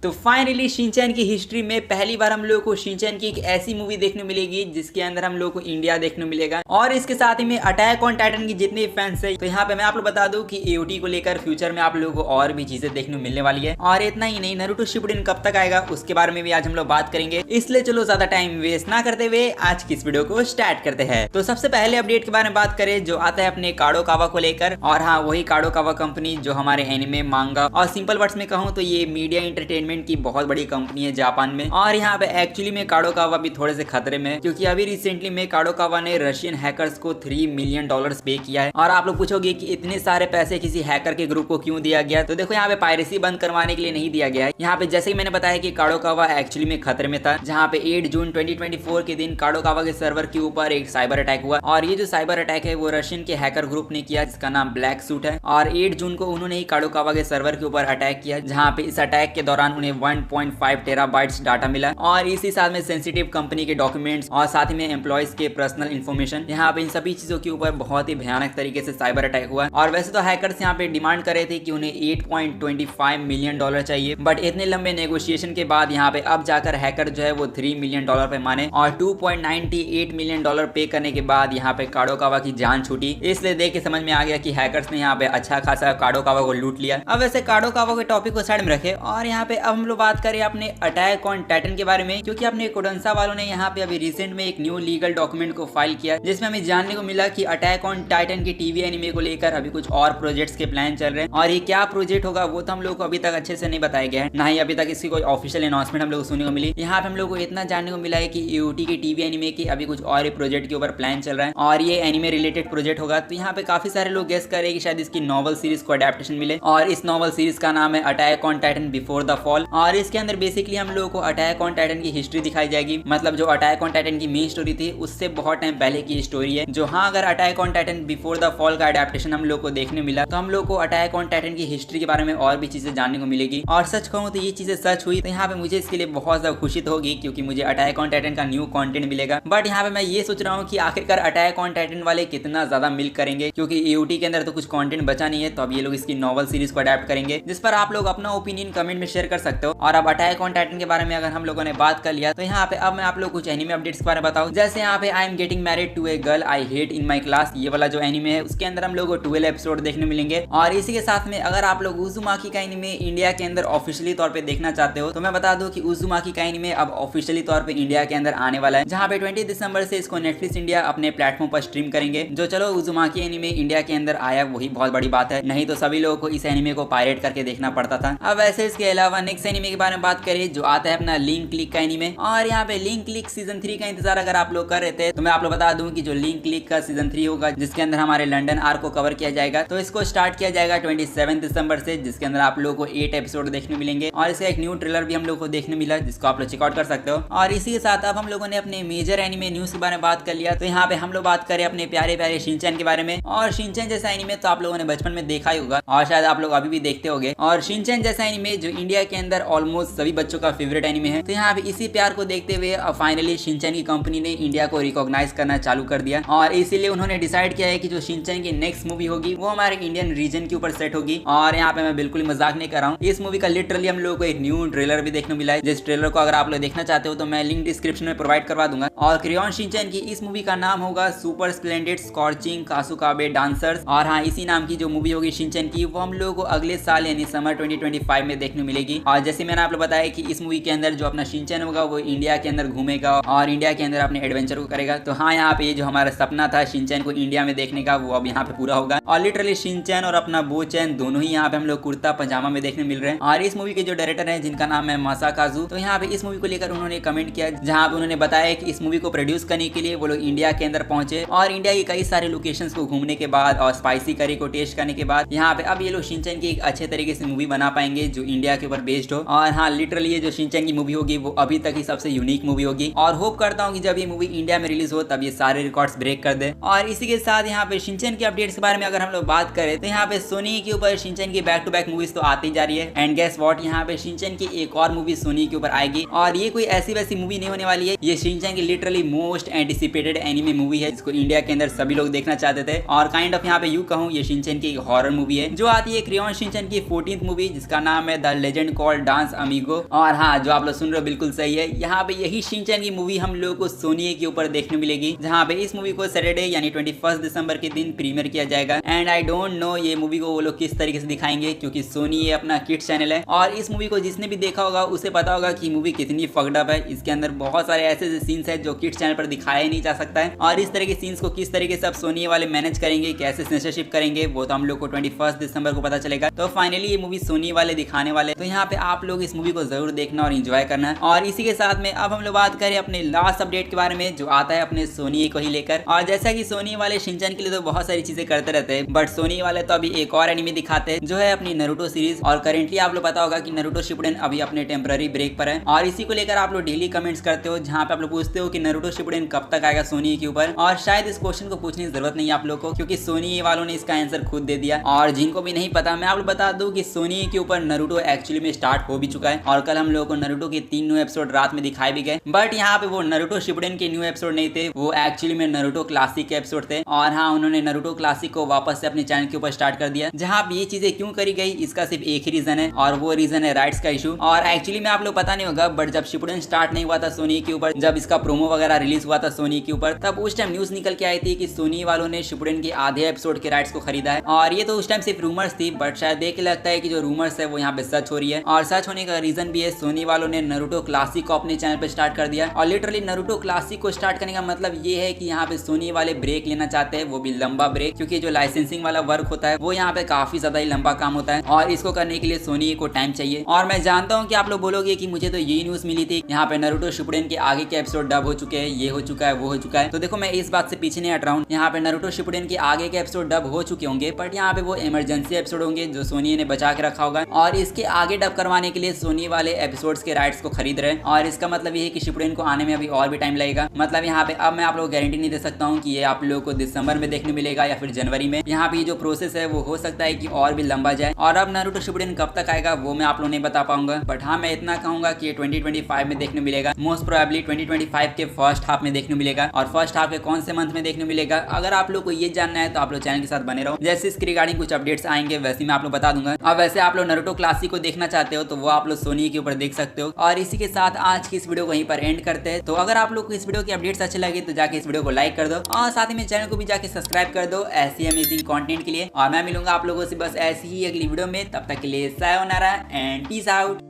तो finally Shinchan की history में पहली बार हम लोग को शिनचैन की एक ऐसी मूवी देखने मिलेगी जिसके अंदर हम लोग को इंडिया देखने मिलेगा और इसके साथ ही में अटैक ऑन टाइटन की जितने फैंस है। तो यहाँ पे मैं आप लोग बता दूं कि एओटी को लेकर फ्यूचर में आप लोगों को और भी चीजें देखने मिलने वाली है। और इतना ही नहीं, नारुतो शिपुडेन कब तक आएगा उसके बारे में भी आज हम लोग बात करेंगे। इसलिए चलो ज्यादा टाइम वेस्ट ना करते हुए आज की इस वीडियो को स्टार्ट करते हैं। तो सबसे पहले अपडेट के बारे में बात करें जो आता है अपने काडोकावा को लेकर। और हाँ, वही काडोकावा कंपनी जो हमारे एनिमे, मांगा और सिंपल वर्ड्स में कहूँ तो ये मीडिया एंटरटेनमेंट की बहुत बड़ी कंपनी है जापान में। और यहाँ पे एक्चुअली में काडोकावा भी थोड़े से खतरे में, क्योंकि अभी रिसेंटली में काडोकावा ने रशियन हैकर्स को $3 मिलियन पे किया है। और आप लोग पूछोगे कि इतने सारे पैसे किसी हैकर के ग्रुप को क्यों दिया गया, तो देखो यहाँ पे पायरेसी बंद करवाने के लिए नहीं दिया गया है। यहाँ पे जैसे कि मैंने बताया कि काडोकावा एक्चुअली में खतरे में था, जहाँ पे 8 जून 2024 के दिन काडोकावा के सर्वर के ऊपर एक साइबर अटैक हुआ। और ये जो साइबर अटैक है वो रशियन के हैकर ग्रुप ने किया जिसका नाम ब्लैक सूट है। और 8 जून को उन्होंने ही काडोकावा के सर्वर के ऊपर अटैक किया, जहाँ पे इस अटैक के दौरान उन्हें 1.5 टेराबाइट्स डाटा मिला। और इसी साथ में सेंसिटिव कंपनी के डॉक्यूमेंट्स और साथ ही में एम्प्लॉयज के पर्सनल इन्फॉर्मेशन, यहाँ पे इन सभी चीजों के ऊपर बहुत ही भयानक तरीके से साइबर अटैक हुआ। और वैसे तो हैकर्स यहाँ पे डिमांड कर रहे थे कि उन्हें $8.25 मिलियन चाहिए, बट इतने लंबे नेगोशिएशन के बाद यहाँ पे अब जाकर हैकर जो है वो $3 मिलियन पे माने। और $2.98 मिलियन पे करने के बाद यहाँ पे काडोकावा की जान छूटी। इसलिए देख के समझ में आ गया कि हैकर्स ने यहाँ पे अच्छा खासा काडोकावा को लूट लिया। अब वैसे काडोकावा के टॉपिक को साइड में रखे और यहाँ पे अब हम लोग बात करें अपने अटैक ऑन टाइटन के बारे में, क्योंकि अपने कोडेंसा वालों ने यहाँ पे अभी रिसेंट में एक न्यू लीगल डॉक्यूमेंट को फाइल किया, जिसमें हमें जानने को मिला कि अटैक ऑन टाइटन के टीवी एनिमे को लेकर अभी कुछ और प्रोजेक्ट्स के प्लान चल रहे हैं। और ये क्या प्रोजेक्ट होगा वो तो हम लोग को अभी तक अच्छे से नहीं बताया गया है, ना ही अभी तक इसकी कोई ऑफिशियल अनाउंसमेंट हम लोग को सुनने को मिली। यहाँ पे हम लोग को इतना जानने को मिला है कि एओटी के टीवी एनिमे के अभी कुछ और प्रोजेक्ट के ऊपर प्लान चल रहा है और ये एनिमे रिलेटेड प्रोजेक्ट होगा। तो यहाँ पे काफी सारे लोग गेस कर रहे हैं कि शायद इसकी नॉवल सीरीज को अडेप्टेशन मिले। और इस नॉवल सीरीज का नाम है attack on Titan before the fall. और इसके अंदर बेसिकली हम लोगों को अटैक ऑन टाइटन की हिस्ट्री दिखाई जाएगी, मतलब जो अटैक ऑन टाइटन की मेन स्टोरी थी उससे बहुत टाइम पहले की स्टोरी है। जो हाँ, अगर attack on Titan before the fall का अडेप्टेशन हम लोग को देखने मिला तो हम लोग को अटैक ऑन टाइटन की हिस्ट्री के बारे में और भी चीजें जानने को मिलेगी। और सच कहूँ तो ये चीजें सच हुई तो यहाँ पे मुझे इसके लिए बहुत ज्यादा खुशी तो होगी, क्योंकि मुझे अटैक ऑन टाइटन का न्यू कंटेंट मिलेगा। बट यहाँ पे मैं ये सोच रहा हूँ कि आखिरकार अटैक ऑन टाइटन वाले कितना ज्यादा मिल्क करेंगे, क्योंकि एओटी के अंदर तो कुछ कंटेंट बचा नहीं है। तो अब ये लोग इसकी नॉवल सीरीज को अडेप्ट करेंगे, जिस पर आप लोग अपना ओपिनियन कमेंट में शेयर कर सकते हो। और अब अटैक ऑन टाइटन के बारे में अगर हम लोगों ने बात कर लिया तो यहाँ पे अब मैं आप लोग कुछ एनिमे अपडेट्स के बारे में बताऊं। जैसे यहाँ पे I am getting married to a girl I hate in my class, ये वाला जो एनिमे है उसके अंदर हम लोग को 12 एपिसोड देखने मिलेंगे। और इसी के साथ में अगर आप लोग उजुमाकी का एनिमे इंडिया के अंदर ऑफिशियली तौर पे देखना चाहते हो तो मैं बता दूं कि उजुमाकी का एनिमे अब ऑफिशियली तौर पे इंडिया के अंदर आने वाला है, जहाँ पे 20 दिसंबर से इसको नेटफ्लिक्स इंडिया अपने प्लेटफॉर्म पर स्ट्रीम करेंगे। जो चलो उजुमाकी एनिमे इंडिया के अंदर आया वही बहुत बड़ी बात है, नहीं तो सभी लोगों को इस एनिमे को पायरेट करके देखना पड़ता था। अब वैसे इसके अलावा नेक्स्ट एनिमे के बारे में बात करें जो आता है अपना लिंक क्लिक का एनिमे। और यहाँ पे लिंक क्लिक सीजन 3 का इंतजार अगर आप लोग कर रहे थे तो मैं आप लोग बता दूं कि जो लिंक क्लिक का सीजन 3 होगा जिसके अंदर हमारे लंदन आर्क को कवर किया जाएगा, तो इसको स्टार्ट किया जाएगा 27 दिसंबर से, जिसके अंदर आप लोगों को 8 एपिसोड देखने मिलेंगे। और इसका एक न्यू ट्रेलर भी हम लोग को देखने मिला जिसको आप लोग चेकआउट कर सकते हो। और इसी के साथ अब हम लोगों ने अपने मेजर एनिमे न्यूज के बारे में बात कर लिया, तो यहाँ पे हम लोग बात करें अपने प्यारे प्यारे शिनचैन के बारे में। और शिनचैन जैसा एनिमे तो आप लोगों ने बचपन में देखा ही होगा और शायद आप लोग अभी भी देखते होंगे। और शिनचैन जैसा एनिमे जो इंडिया के अंदर ऑलमोस्ट सभी बच्चों का फेवरेट एनिमे है, तो यहाँ पे इसी प्यार को देखते हुए फाइनली शिनचैन की कंपनी ने इंडिया को रिकॉग्नाइज करना चालू कर दिया। और इसीलिए उन्होंने डिसाइड किया है कि जो शिनचैन की नेक्स्ट मूवी होगी वो हमारे इंडियन रीजन के ऊपर सेट होगी। और यहाँ पे मैं बिल्कुल मजाक नहीं कर रहा हूँ, इस मूवी का लिटरली हम लोगों को एक न्यू ट्रेलर भी देखने मिला है, जिस ट्रेलर को अगर आप लोग देखना चाहते हो तो मैं लिंक डिस्क्रिप्शन में प्रोवाइड करवा दूंगा। और क्रेयॉन शिनचैन की इस मूवी का नाम होगा सुपर स्प्लेंडेड स्कॉर्चिंग कासुकाबे डांसर्स। और हाँ, इसी नाम की जो मूवी होगी शिनचैन की वो हम लोगों को अगले साल यानी समर 2025 में देखने मिलेगी। और जैसे मैंने आप लोग बताया कि इस मूवी के अंदर जो अपना शिनचैन होगा वो इंडिया के अंदर घूमेगा और इंडिया के अंदर अपने एडवेंचर को करेगा। तो हाँ, यहाँ पे जो हमारा सपना था शिनचैन को इंडिया में देखने का वो अब यहाँ पे पूरा होगा। और लिटरली शिनचैन और अपना बोचैन दोनों ही यहाँ पे हम लोग कुर्ता पजामा में देखने मिल रहे हैं। और इस मूवी के जो डायरेक्टर है जिनका नाम है मासाकाजू, तो यहाँ पे इस मूवी को लेकर उन्होंने कमेंट किया, जहाँ पे उन्होंने बताया कि इस मूवी को प्रोड्यूस करने के लिए वो लोग इंडिया के अंदर पहुंचे और इंडिया की कई सारे लोकेशंस को घूमने के बाद और स्पाइसी करी को टेस्ट करने के बाद यहाँ पे अब ये लोग शिनचैन की एक अच्छे तरीके से मूवी बना पाएंगे जो इंडिया के ऊपर बेस्ड हो। और हाँ, लिटरली ये जो शिनचैन की मूवी होगी वो अभी तक की सबसे यूनिक मूवी होगी और होप करता हूँ कि जब ये मूवी इंडिया में रिलीज हो तब ये सारे रिकॉर्ड्स ब्रेक कर दे। और इसी के साथ यहाँ पे शिनचैन के अपडेट्स के बारे में अगर हम लोग बात करें तो यहाँ पे सोनी के ऊपर शिनचैन की बैक टू बैक मूवीज तो आती जा रही है। एंड गेस व्हाट, यहाँ पे शिनचैन की एक और मूवी सोनी के ऊपर आएगी और ये कोई ऐसी वैसी मूवी नहीं होने वाली है, ये शिनचैन की literally most anticipated anime movie है जिसको इंडिया के अंदर सभी लोग देखना चाहते थे। और काइंड ऑफ यहाँ पे यू कहूँ ये शिनचैन की एक हॉरर मूवी है जो आती है क्रेयॉन शिनचैन की 14th मूवी जिसका नाम है the legend called called dance amigo. और हाँ, जो आप लोग सुन रहे हो बिल्कुल सही है, यहाँ पे यही शिनचैन की मूवी हम लोगों को सोनी के ऊपर देखने मिलेगी, जहाँ पे इस मूवी को सैटरडे यानी 21 दिसंबर के दिन प्रीमियर किया जाएगा। एंड आई डोंट नो ये मूवी को वो लोग किस तरीके से दिखाएंगे, क्योंकि सोनी ये अपना किड्स चैनल है और इस मूवी को जिसने भी देखा होगा उसे पता होगा कि मूवी कितनी फक्ड अप है। इसके अंदर बहुत सारे ऐसे सीन्स है जो किड्स चैनल पर दिखाया ही नहीं जा सकता है, और इस तरह के सीन्स को किस तरीके से अब सोनी वाले मैनेज करेंगे, कैसे सेंसरशिप करेंगे, वो तो हम लोग को 21 दिसंबर को पता चलेगा। तो फाइनली ये मूवी सोनी वाले दिखाने वाले, तो यहाँ पे आप लोग इस मूवी को जरूर देखना और इंजॉय करना है। और इसी के साथ में अब हम लोग बात करें अपने लास्ट अपडेट के बारे में, जो आता है अपने सोनी को ही लेकर। और जैसा कि सोनी वाले शिनचैन के लिए तो बहुत सारी चीजें करते रहते हैं, बट सोनी वाले तो अभी एक और एनिमे दिखाते हैं जो है अपनी नारुतो सीरीज। और करेंटली आप लोग पता होगा कि नारुतो शिपुडेन अभी अपने टेम्पररी ब्रेक पर है, और इसी को लेकर आप लोग डेली कमेंट्स करते हो, जहाँ पे आप लोग पूछते हो कि नारुतो शिपुडेन कब तक आएगा सोनी के ऊपर। और शायद इस क्वेश्चन को पूछने की जरूरत नहीं है आप लोग को, क्योंकि सोनी वालों ने इसका आंसर खुद दे दिया। और जिनको भी नहीं पता, मैं आप लोग बता दूं कि सोनी के ऊपर नारुतो एक्चुअली में स्टार्ट हो भी चुका है, और कल हम लोगों को नारुतो के 3 न्यू एपिसोड रात में दिखाए भी गए। बट यहाँ पे वो नारुतो शिपुडेन के न्यू एपिसोड नहीं थे, वो एक्चुअली में नारुतो क्लासिक के एपिसोड थे। और हाँ, उन्होंने नारुतो क्लासिक को वापस से अपने चैनल के ऊपर स्टार्ट कर दिया। जहाँ पे ये चीजें क्यों करी गई, इसका सिर्फ एक ही रीजन है, और वो रीजन है राइट्स का इशू। और एक्चुअली में आप लोग पता नहीं होगा, बट जब शिपुडेन स्टार्ट नहीं हुआ था सोनी के ऊपर, जब इसका प्रोमो वगैरह रिलीज हुआ था सोनी के ऊपर, तब उस टाइम न्यूज निकल के आई थी कि सोनी वालों ने शिपुडेन के आधे एपिसोड के राइट्स को खरीदा है। और ये तो उस टाइम सिर्फ रूमर्स थी, बट शायद देख के लगता है कि जो रूमर्स है वो यहाँ पे सच हो रही है। और सच होने का रीजन भी है, सोनी वालों ने नारुतो क्लासिक को अपने चैनल पे स्टार्ट कर दिया। और लिटरली नारुतो क्लासिक को स्टार्ट करने का मतलब ये है कि यहाँ पे सोनी वाले ब्रेक लेना चाहते हैं, वो भी लंबा ब्रेक, क्योंकि जो लाइसेंसिंग वाला वर्क होता है वो यहाँ पे काफी ज्यादा ही लंबा काम होता है, और इसको करने के लिए सोनी को टाइम चाहिए। और मैं जानता हूँ कि आप लोग बोलोगे कि मुझे तो ये न्यूज मिली थी, यहाँ पे नारुतो शिपुडेन के आगे के एपिसोड डब हो चुके हैं, ये हो चुका है, वो हो चुका है। तो देखो, मैं इस बात से पीछे नहीं हट रहा हूँ, यहाँ पे नारुतो शिपुडेन के आगे के एपिसोड डब हो चुके होंगे, बट यहाँ पे वो इमरजेंसी एपिसोड होंगे जो सोनी ने बचा के रखा होगा, और इसके आगे डब करवाने के लिए सोनी वाले एपिसोड्स के राइट्स को खरीद रहे हैं। और इसका मतलब ये है कि शिपुडेन को आने में अभी और भी टाइम लगेगा। मतलब यहाँ पे अब मैं आप लोग गारंटी नहीं दे सकता हूँ कि ये आप लोगों को दिसंबर में देखने मिलेगा या फिर जनवरी में। यहाँ पे जो प्रोसेस है वो हो सकता है कि और भी लंबा जाए। और अब नारुतो शिपुडेन कब तक आएगा वो मैं आप लोग नहीं बता पाऊंगा, बट हाँ, मैं इतना कहूंगा कि 2025 में देखने मिलेगा, मोस्ट प्रोबेबली 2025 के फर्स्ट हाफ में देखने मिलेगा। और फर्स्ट हाफ के कौन से मंथ में देखने मिलेगा, अगर आप लोग को ये जानना है तो आप लोग चैनल के साथ बने रहो। जैसे इसके रिगार्डिंग कुछ अपडेट्स आएंगे वैसे मैं आप लोग बता दूंगा। और वैसे आप लोग नारुतो क्लासिक को देखना चाहते हो तो वो आप लोग सोनी के ऊपर देख सकते हो। और इसी के साथ आज की इस वीडियो को यहीं पर एंड करते हैं। तो अगर आप लोग को इस वीडियो की अपडेट्स अच्छे लगे तो जाके इस वीडियो को लाइक कर दो, और साथ ही में चैनल को भी जाके सब्सक्राइब कर दो ऐसी अमेजिंग कंटेंट के लिए। और मैं मिलूंगा आप लोगों से बस ऐसी ही अगली वीडियो में, तब तक के लिए सायोनारा एंड पीस आउट।